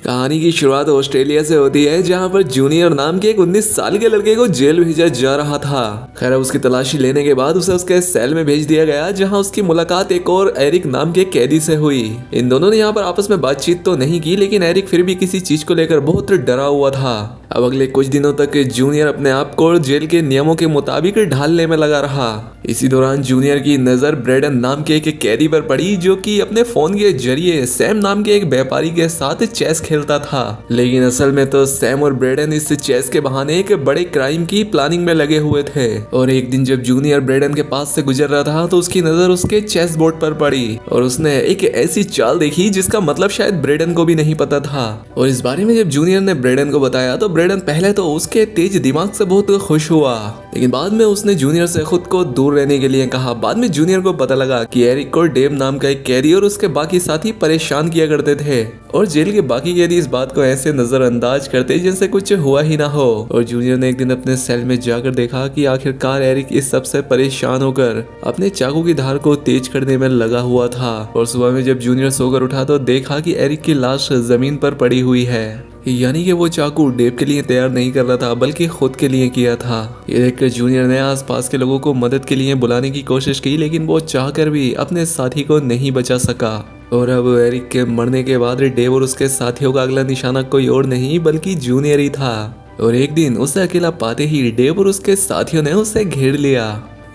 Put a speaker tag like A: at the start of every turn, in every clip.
A: कहानी की शुरुआत ऑस्ट्रेलिया से होती है, जहां पर जूनियर नाम के एक 19 साल के लड़के को जेल भेजा जा रहा था। खैर, उसकी तलाशी लेने के बाद उसे उसके सेल में भेज दिया गया, जहां उसकी मुलाकात एक और एरिक नाम के कैदी से हुई। इन दोनों ने यहाँ पर आपस में बातचीत तो नहीं की, लेकिन एरिक फिर भी किसी चीज को लेकर बहुत डरा हुआ था। अब अगले कुछ दिनों तक जूनियर अपने आप को जेल के नियमों के मुताबिक ढालने में लगा रहा। इसी दौरान जूनियर की नजर ब्रेडन नाम के एक कैदी पर पड़ी, जो कि अपने फोन के जरिए सैम नाम के एक व्यापारी के साथ चेस खेलता था। लेकिन असल में तो सैम और ब्रेडन इस चेस के बहाने एक बड़े क्राइम की प्लानिंग में लगे हुए थे। और एक दिन जब जूनियर ब्रेडन के पास से गुजर रहा था, तो उसकी नजर उसके चेस बोर्ड पर पड़ी और उसने एक ऐसी चाल देखी जिसका मतलब शायद ब्रेडन को भी नहीं पता था। और इस बारे में जब जूनियर ने ब्रेडन को बताया, तो ब्रेडन पहले तो उसके तेज दिमाग से बहुत खुश हुआ, लेकिन बाद में उसने जूनियर से खुद को दूर रहने के लिए कहा। बाद में जूनियर को पता लगा कि एरिक को डेव नाम का एक कैदी और उसके बाकी साथी परेशान किया करते थे, और जेल के बाकी कैदी इस बात को ऐसे नजरअंदाज करते जैसे कुछ हुआ ही ना हो। और जूनियर ने एक दिन अपने सेल में जाकर देखा कि आखिरकार एरिक इस सब से परेशान होकर अपने चाकू की धार को तेज करने में लगा हुआ था। और सुबह में जब जूनियर सोकर उठा तो देखा कि एरिक की लाश जमीन पर पड़ी हुई है, यानी कि वो चाकू डेव के लिए तैयार नहीं कर रहा था, बल्कि खुद के लिए किया था। ये देखकर जूनियर ने आसपास के लोगों को मदद के लिए बुलाने की कोशिश की, लेकिन वो चाहकर भी अपने साथी को नहीं बचा सका। और अब एरिक के मरने के बाद डेव और उसके साथियों का अगला निशाना कोई और नहीं बल्कि जूनियर ही था। और एक दिन उसे अकेला पाते ही डेव और उसके साथियों ने उसे घेर लिया,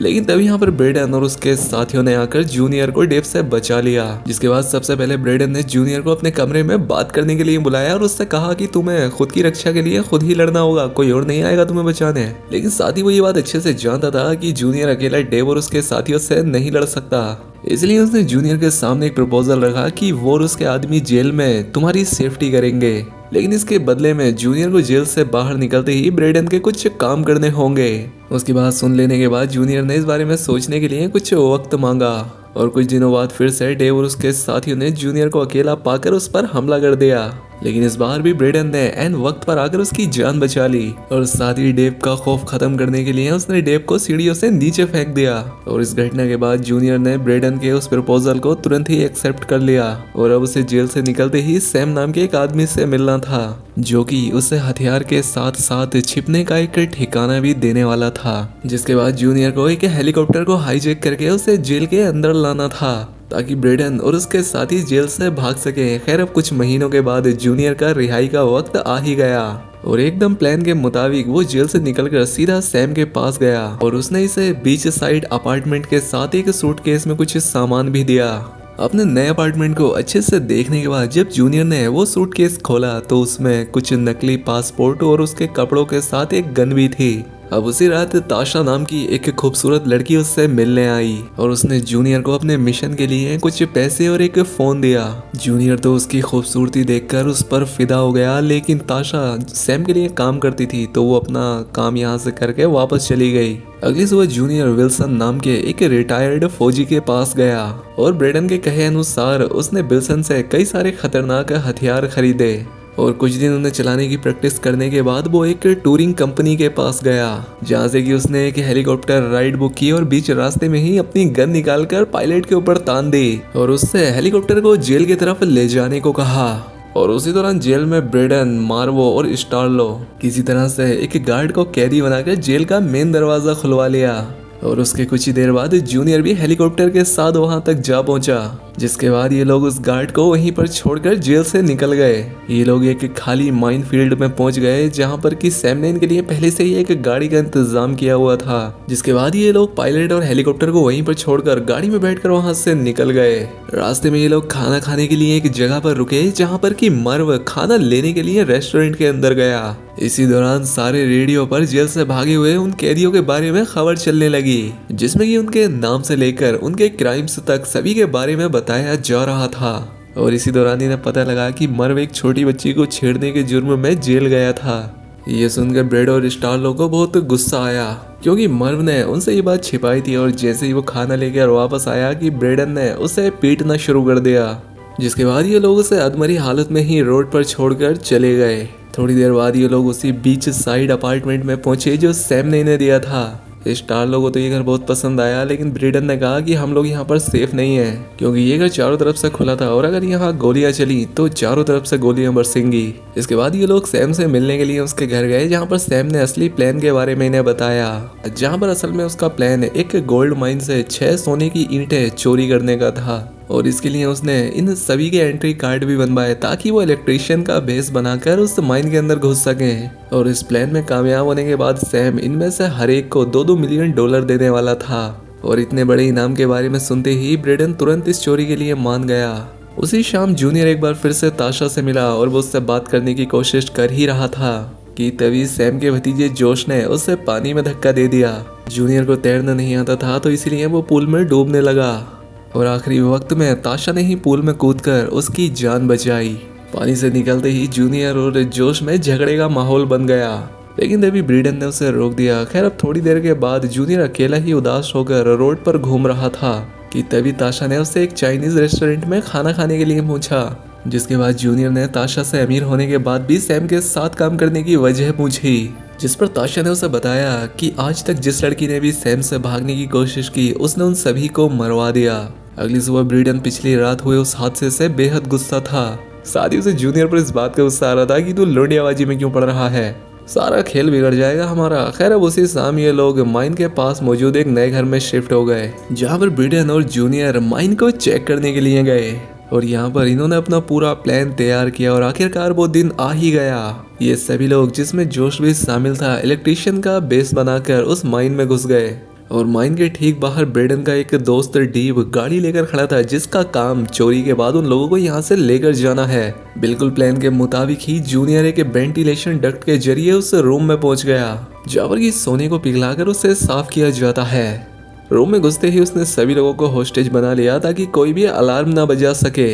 A: लेकिन तभी यहाँ पर ब्रेडन और उसके साथियों ने आकर जूनियर को डेव से बचा लिया। जिसके बाद सबसे पहले ब्रेडन ने जूनियर को अपने कमरे में बात करने के लिए बुलाया और उससे कहा कि तुम्हें खुद की रक्षा के लिए खुद ही लड़ना होगा, कोई और नहीं आएगा तुम्हें बचाने। लेकिन साथ ही वो ये बात अच्छे से जानता था कि जूनियर अकेला डेव और उसके साथियों से नहीं लड़ सकता, इसलिए उसने जूनियर के सामने एक प्रपोजल रखा कि वो और उसके आदमी जेल में तुम्हारी सेफ्टी करेंगे, लेकिन इसके बदले में जूनियर को जेल से बाहर निकलते ही ब्रेडन के कुछ काम करने होंगे। उसकी बात सुन लेने के बाद जूनियर ने इस बारे में सोचने के लिए कुछ वक्त मांगा, और कुछ दिनों बाद फिर से डेव और उसके साथियों ने जूनियर को अकेला पाकर उस पर हमला कर दिया। लेकिन इस बार भी ब्रेडन ने एन वक्त पर आकर उसकी जान बचा ली, और साथ ही डेव का खौफ खत्म करने के लिए उसने डेव को सीढ़ियों से नीचे फेंक दिया। और इस घटना के बाद जूनियर ने ब्रेडन के उस प्रपोजल को तुरंत ही एक्सेप्ट कर लिया, और अब उसे जेल से निकलते ही सैम नाम के एक आदमी से मिलना था, जो कि उसे हथियार के साथ साथ छिपने का एक ठिकाना भी देने वाला था। जिसके बाद जूनियर को एक हेलीकॉप्टर को हाईजैक करके उसे जेल के अंदर लाना था, ताकि ब्रेडन और उसके साथी जेल से भाग सके। खैर, अब कुछ महीनों के बाद जूनियर का रिहाई का वक्त आ ही गया, और एकदम प्लान के मुताबिक वो जेल से निकलकर सीधा सैम के पास गया, और उसने इसे बीच साइड अपार्टमेंट के साथ एक सूटकेस में कुछ सामान भी दिया। अपने नए अपार्टमेंट को अच्छे से देखने के बाद जब जूनियर ने वो सूटकेस खोला, तो उसमें कुछ नकली पासपोर्ट और उसके कपड़ों के साथ एक गन भी थी। अब उसी रात ताशा नाम की एक खूबसूरत लड़की उससे मिलने आई, और उसने जूनियर को अपने मिशन के लिए कुछ पैसे और एक फोन दिया। जूनियर तो उसकी खूबसूरती देखकर उस पर फिदा हो गया, लेकिन ताशा सैम के लिए काम करती थी, तो वो अपना काम यहाँ से करके वापस चली गई। अगली सुबह जूनियर विल्सन नाम के एक रिटायर्ड फौजी के पास गया, और ब्रेडन के कहे अनुसार उसने विल्सन से कई सारे खतरनाक हथियार खरीदे। और कुछ दिन उन्हें चलाने की प्रैक्टिस करने के बाद वो एक टूरिंग कंपनी के पास गया, जहाँ से कि उसने एक हेलीकॉप्टर राइड बुक की, और बीच रास्ते में ही अपनी गन निकालकर पायलट के ऊपर तान दी, और उससे हेलीकॉप्टर को जेल की तरफ ले जाने को कहा। और उसी दौरान जेल में ब्रेडन, मार्वो और स्टारलो किसी तरह से एक गार्ड को कैदी बनाकर जेल का मेन दरवाजा खुलवा लिया। और उसके कुछ ही देर बाद जूनियर भी हेलीकॉप्टर के साथ वहां तक जा पहुंचा, जिसके बाद ये लोग उस गार्ड को वहीं पर छोड़कर जेल से निकल गए। ये लोग एक खाली माइन फील्ड में पहुंच गए, जहां पर कि सैम ने इनके लिए पहले से ही एक गाड़ी का इंतजाम किया हुआ था। जिसके बाद ये लोग पायलट और हेलीकॉप्टर को वहीं पर छोड़कर गाड़ी में बैठकर वहां से निकल गए। रास्ते में ये लोग खाना खाने के लिए एक जगह पर रुके, जहाँ पर कि मर्व खाना लेने के लिए रेस्टोरेंट के अंदर गया। इसी दौरान सारे रेडियो पर जेल से भागे हुए उन कैदियों के बारे में खबर चलने लगी, जिसमें कि उनके नाम से लेकर उनके क्राइम्स तक सभी के बारे में बताया जा रहा था। और इसी दौरान इन्हें पता लगा कि मर्व एक छोटी बच्ची को छेड़ने के जुर्म में जेल गया था। ये सुनकर ब्रेड और स्टारलो को बहुत गुस्सा आया, क्योंकि मर्व ने उनसे ये बात छिपाई थी। और जैसे ही वो खाना लेकर वापस आया कि ब्रेडन ने उसे पीटना शुरू कर दिया, जिसके बाद ये लोग उसे अधमरी हालत में ही रोड पर छोड़कर चले गए। थोड़ी देर बाद ये लोग उसी बीच साइड अपार्टमेंट में पहुंचे जो सैम ने इन्हें दिया था। स्टार लोगों को तो ये घर बहुत पसंद आया, लेकिन ब्रेडन ने कहा कि हम लोग यहाँ पर सेफ नहीं है क्योंकि ये घर चारों तरफ से खुला था और अगर यहाँ गोलियां चली तो चारों तरफ से गोलियां बरसेंगी। इसके बाद ये लोग सैम से मिलने के लिए उसके घर गए, जहाँ पर सैम ने असली प्लान के बारे में इन्हें बताया, जहाँ पर असल में उसका प्लान एक गोल्ड माइन से 6 सोने की ईंटें चोरी करने का था और इसके लिए उसने इन सभी के एंट्री कार्ड भी बनवाए ताकि वो इलेक्ट्रिशियन का बेस बनाकर उस माइन के अंदर घुस सके। और इस प्लान में कामयाब होने के बाद सैम इनमें से हर एक को $2-2 मिलियन देने वाला था। और इतने बड़े इनाम के बारे में सुनते ही ब्रेडन तुरंत इस चोरी के लिए मान गया। उसी शाम जूनियर एक बार फिर से ताशा से मिला और वो उससे बात करने की कोशिश कर ही रहा था कि तभी सैम के भतीजे जोश ने उसे पानी में धक्का दे दिया। जूनियर को तैरना नहीं आता था तो इसीलिए वो पूल में डूबने लगा और आखिरी वक्त में ताशा ने ही पूल में कूदकर उसकी जान बचाई। पानी से निकलते ही जूनियर और जोश में झगड़े का माहौल बन गया, लेकिन तभी ब्रीडन ने उसे रोक दिया। खैर अब थोड़ी देर के बाद जूनियर अकेला ही उदास होकर रोड पर घूम रहा था कि तभी ताशा ने उसे एक चाइनीज रेस्टोरेंट में खाना खाने के लिए पूछा, जिसके बाद जूनियर ने ताशा से अमीर होने के बाद भी सैम के साथ काम करने की वजह पूछी, जिस पर ताशा ने उसे बताया कि आज तक जिस लड़की ने भी सैम से भागने की कोशिश की उसने उन सभी को मरवा दिया। अगली सुबह ब्रीडन पिछली रात हुए उस हादसे से बेहद गुस्सा था। साथ ही उसे जूनियर पर इस बात का गुस्सा आ रहा था कि तू लौंडियाबाजी में क्यों पड़ रहा है, सारा खेल बिगड़ जाएगा हमारा। खैर अब उसी शाम ये लोग माइन के पास मौजूद एक नए घर में शिफ्ट हो गए, जहाँ पर ब्रीडन और जूनियर माइन को चेक करने के लिए गए और यहाँ पर इन्होंने अपना पूरा प्लान तैयार किया और आखिरकार वो दिन आ ही गया। ये सभी लोग, जिसमें जोश भी शामिल था, इलेक्ट्रिशियन का बेस बनाकर उस माइन में घुस गए और माइन के ठीक बाहर ब्रेडन का एक दोस्त डीव गाड़ी लेकर खड़ा था, जिसका काम चोरी के बाद उन लोगों को यहाँ से लेकर जाना है। बिल्कुल प्लान के मुताबिक ही जूनियर एक वेंटिलेशन डक्ट के जरिए उस रूम में पहुंच गया, जहाँ पर सोने को पिघलाकर उसे साफ किया जाता है। रूम में घुसते ही उसने सभी लोगों को होस्टेज बना लिया ताकि कोई भी अलार्म ना बजा सके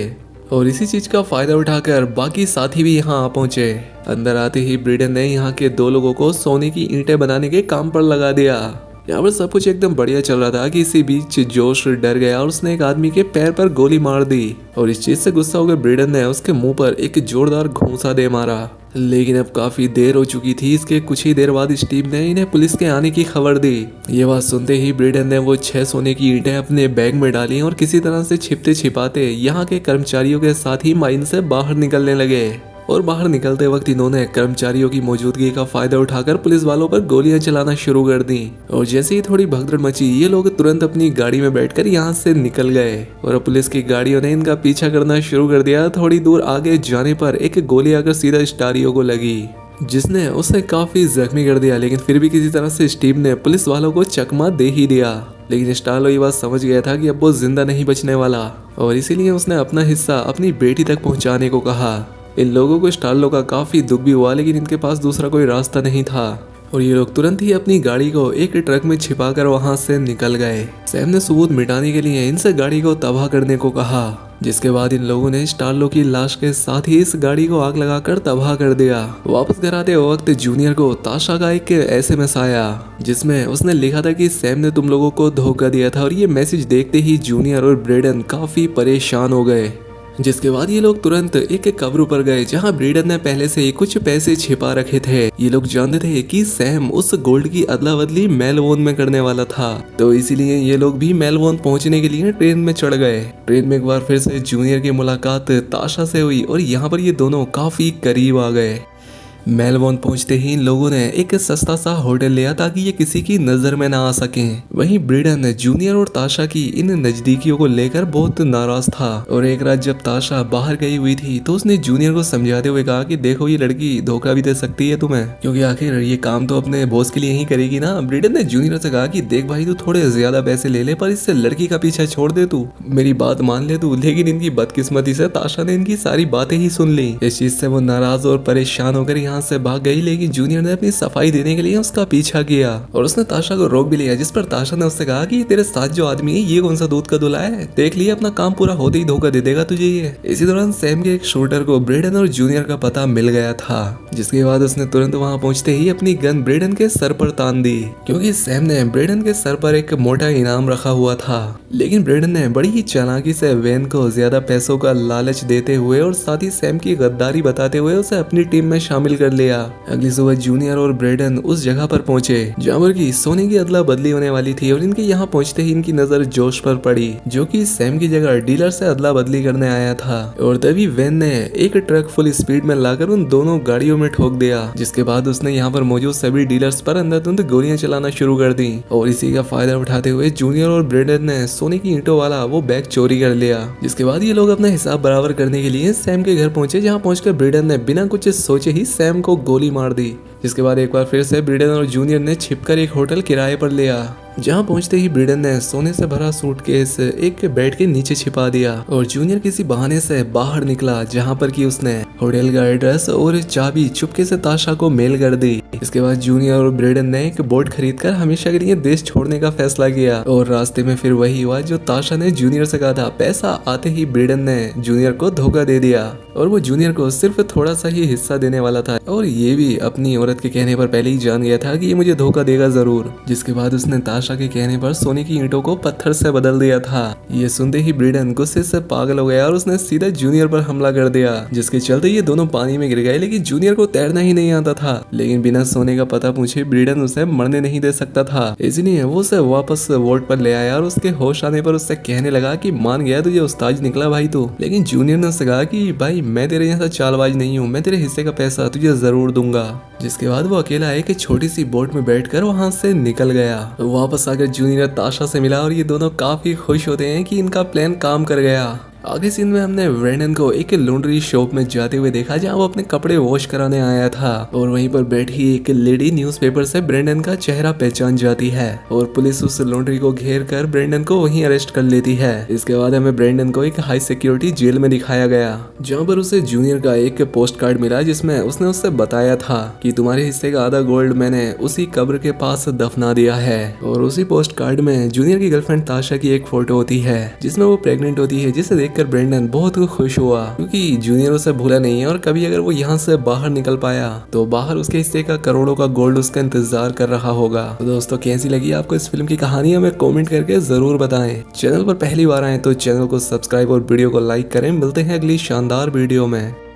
A: और इसी चीज का फायदा उठाकर बाकी साथी भी यहाँ आ पहुंचे। अंदर आते ही ब्रेडन ने यहाँ के 2 लोगों को सोने की ईंटें बनाने के काम पर लगा दिया। यहाँ पर सब कुछ एकदम बढ़िया चल रहा था कि इसी बीच जोश डर गया और उसने एक आदमी के पैर पर गोली मार दी और इस चीज से गुस्सा होकर ब्रेडन ने उसके मुंह पर एक जोरदार घूंसा दे मारा। लेकिन अब काफी देर हो चुकी थी। इसके कुछ ही देर बाद स्टीव ने इन्हें पुलिस के आने की खबर दी। ये बात सुनते ही ब्रेडन ने वो 6 सोने की ईंटें अपने बैग में डाली और किसी तरह से छिपते छिपाते यहाँ के कर्मचारियों के साथ ही माइन से बाहर निकलने लगे। और बाहर निकलते वक्त इन्होंने कर्मचारियों की मौजूदगी का फायदा उठाकर पुलिस वालों पर गोलियां चलाना शुरू कर दी और जैसे ही थोड़ी भगदड़ मची, ये लोग तुरंत अपनी गाड़ी में बैठकर यहाँ से निकल गए और अब पुलिस की गाड़ियों ने इनका पीछा करना शुरू कर दिया। थोड़ी दूर आगे जाने पर एक गोली आकर सीधा स्टारियो को लगी, जिसने उसे काफी जख्मी कर दिया, लेकिन फिर भी किसी तरह से स्टीव ने पुलिस वालों को चकमा दे ही दिया। लेकिन स्टार्लो ये बात समझ गया था कि अब वो जिंदा नहीं बचने वाला और इसीलिए उसने अपना हिस्सा अपनी बेटी तक पहुंचाने को कहा। इन लोगों को स्टार्लो का काफी दुख भी हुआ, लेकिन इनके पास दूसरा कोई रास्ता नहीं था और ये लोग तुरंत ही अपनी गाड़ी को एक ट्रक में छिपाकर वहां से निकल गए। सैम ने सबूत मिटाने के लिए इनसे गाड़ी को तबाह करने को कहा, जिसके बाद इन लोगों ने स्टार्लो की लाश के साथ ही इस गाड़ी को आग लगाकर तबाह कर दिया। वापस घर आते वक्त जूनियर को ताशा का एक SMS आया, जिसमें उसने लिखा था कि सैम ने तुम लोगों को धोखा दिया था और ये मैसेज देखते ही जूनियर और ब्रेडन काफी परेशान हो गए। जिसके बाद ये लोग तुरंत एक कब्र पर गए, जहां ब्रीडन ने पहले से ही कुछ पैसे छिपा रखे थे। ये लोग जानते थे कि सैम उस गोल्ड की अदला बदली मेलबोर्न में करने वाला था, तो इसीलिए ये लोग भी मेलबोर्न पहुंचने के लिए ट्रेन में चढ़ गए। ट्रेन में एक बार फिर से जूनियर की मुलाकात ताशा से हुई और यहाँ पर ये दोनों काफी करीब आ गए। मेलबोर्न पहुंचते ही इन लोगों ने एक सस्ता सा होटल लिया ताकि ये किसी की नजर में ना आ सकें। वहीं ब्रीडन जूनियर और ताशा की इन नजदीकियों को लेकर बहुत नाराज था और एक रात जब ताशा बाहर गई हुई थी तो उसने जूनियर को समझाते हुए कहा कि देखो ये लड़की धोखा भी दे सकती है तुम्हें, क्योंकि आखिर ये काम तो अपने बॉस के लिए ही करेगी ना। ब्रीडन ने जूनियर से कहा कि देख भाई तू थोड़े ज्यादा पैसे ले ले पर इससे लड़की का पीछा छोड़ दे, तू मेरी बात मान ले तू। लेकिन इनकी बदकिस्मती से ताशा ने इनकी सारी बातें ही सुन ली। इस चीज से वो नाराज और परेशान होकर यहाँ से भाग गई, लेकिन जूनियर ने अपनी सफाई देने के लिए उसका पीछा किया और उसने ताशा को रोक भी लिया, जिस पर ताशा ने उससे कहा कि तेरे साथ जो आदमी है ये कौन सा दूध का धुला है, देख लिया अपना काम पूरा होते ही धोखा दे देगा तुझे ये। इसी दौरान सैम के एक शूटर को ब्रेडन और जूनियर का पता मिल गया था, जिसके बाद उसने तुरंत वहां पहुंचते ही अपनी गन ब्रेडन के सर पर तान दी, क्योंकि सैम ने ब्रेडन के सर पर एक मोटा इनाम रखा हुआ था। लेकिन ब्रेडन ने बड़ी ही चालाकी से वैन को ज्यादा पैसों का लालच देते हुए और साथ ही सैम की गद्दारी बताते हुए उसे अपनी टीम में शामिल कर कर लिया। अगली सुबह जूनियर और ब्रेडन उस जगह पर पहुंचे जहाँ पर की सोने की अदला बदली होने वाली थी और इनके यहाँ पहुंचते ही इनकी नजर जोश पर पड़ी जो कि सैम की जगह डीलर से अदला बदली करने आया था। और तभी वैन ने एक ट्रक फुल स्पीड में लाकर उन दोनों गाड़ियों में ठोक दिया, जिसके बाद उसने यहाँ पर मौजूद सभी डीलर्स पर अंधाधुंध गोलियां चलाना शुरू कर दी। और इसी का फायदा उठाते हुए जूनियर और ब्रेडन ने सोने की ईंटों वाला वो बैग चोरी कर लिया। जिसके बाद ये लोग अपना हिसाब बराबर करने के लिए सैम के घर पहुंचे, जहाँ पहुंचकर ब्रेडन ने बिना कुछ सोचे ही सैम को गोली मार दी। जिसके बाद एक बार फिर से ब्रेडन और जूनियर ने छिपकर एक होटल किराए पर लिया। जहाँ पहुंचते ही ब्रेडन ने सोने से भरा सूटकेस एक बेड के नीचे छिपा दिया और जूनियर किसी बहाने से बाहर निकला, जहाँ पर कि उसने होटल का एड्रेस और चाबी चुपके से ताशा को मेल कर दी। इसके बाद जूनियर और ब्रेडन ने एक बोट खरीदकर हमेशा के लिए देश छोड़ने का फैसला किया। और रास्ते में फिर वही हुआ जो ताशा ने जूनियर से कहा था। पैसा आते ही ब्रेडन ने जूनियर को धोखा दे दिया और वो जूनियर को सिर्फ थोड़ा सा ही हिस्सा देने वाला था और ये भी अपनी औरत के कहने पर पहले ही जान गया था कि ये मुझे धोखा देगा जरूर। जिसके बाद उसने ताशा के कहने पर सोने की ईंटों को पत्थर से बदल दिया था। ये सुनते ही ब्रेडन गुस्से से पागल हो गया और उसने सीधा जूनियर पर हमला कर दिया, जिसके चलते ये दोनों पानी में गिर गए। लेकिन जूनियर को तैरना ही नहीं आता था, लेकिन बिना सोने का पता पूछे ब्रेडन उसे मरने नहीं दे सकता था, इसलिए वो उसे वापस वोट पर ले आया और उसके होश आने पर उससे कहने लगा कि मान गया तुझे उस्ताद निकला भाई तू। लेकिन जूनियर ने उससे कहा कि भाई मैं तेरे जैसा चालबाज नहीं हूँ, मैं तेरे हिस्से का पैसा तुझे जरूर दूंगा। जिसके बाद वो अकेला एक छोटी सी बोट में बैठकर वहां से निकल गया। वापस आकर जूनियर ताशा से मिला और ये दोनों काफी खुश होते हैं कि इनका प्लान काम कर गया। आगे सीन में हमने ब्रेंडन को एक लॉन्ड्री शॉप में जाते हुए देखा, जहाँ वो अपने कपड़े वॉश कराने आया था और वहीं पर बैठी एक लेडी न्यूज़पेपर से ब्रेंडन का चेहरा पहचान जाती है और पुलिस उस लॉन्ड्री को घेर कर ब्रेंडन को वहीं अरेस्ट कर लेती है। इसके बाद हमें ब्रेंडन को एक हाई सिक्योरिटी जेल में दिखाया गया, जहाँ पर उसे जूनियर का एक पोस्ट कार्ड मिला जिसमें उसने उससे बताया था कि तुम्हारे हिस्से का आधा गोल्ड मैंने उसी कब्र के पास दफना दिया है। और उसी पोस्ट कार्ड में जूनियर की गर्लफ्रेंड ताशा की एक फोटो होती है जिसमें वो प्रेग्नेंट होती है, जिसे देखकर ब्रेंडन बहुत खुश हुआ क्योंकि जूनियर उसे भूला नहीं है और कभी अगर वो यहाँ से बाहर निकल पाया तो बाहर उसके हिस्से का करोड़ों का गोल्ड उसका इंतजार कर रहा होगा। तो दोस्तों कैसी लगी आपको इस फिल्म की कहानी, हमें कमेंट करके जरूर बताएं। चैनल पर पहली बार आए तो चैनल को सब्सक्राइब और वीडियो को लाइक करें। मिलते हैं अगली शानदार वीडियो में।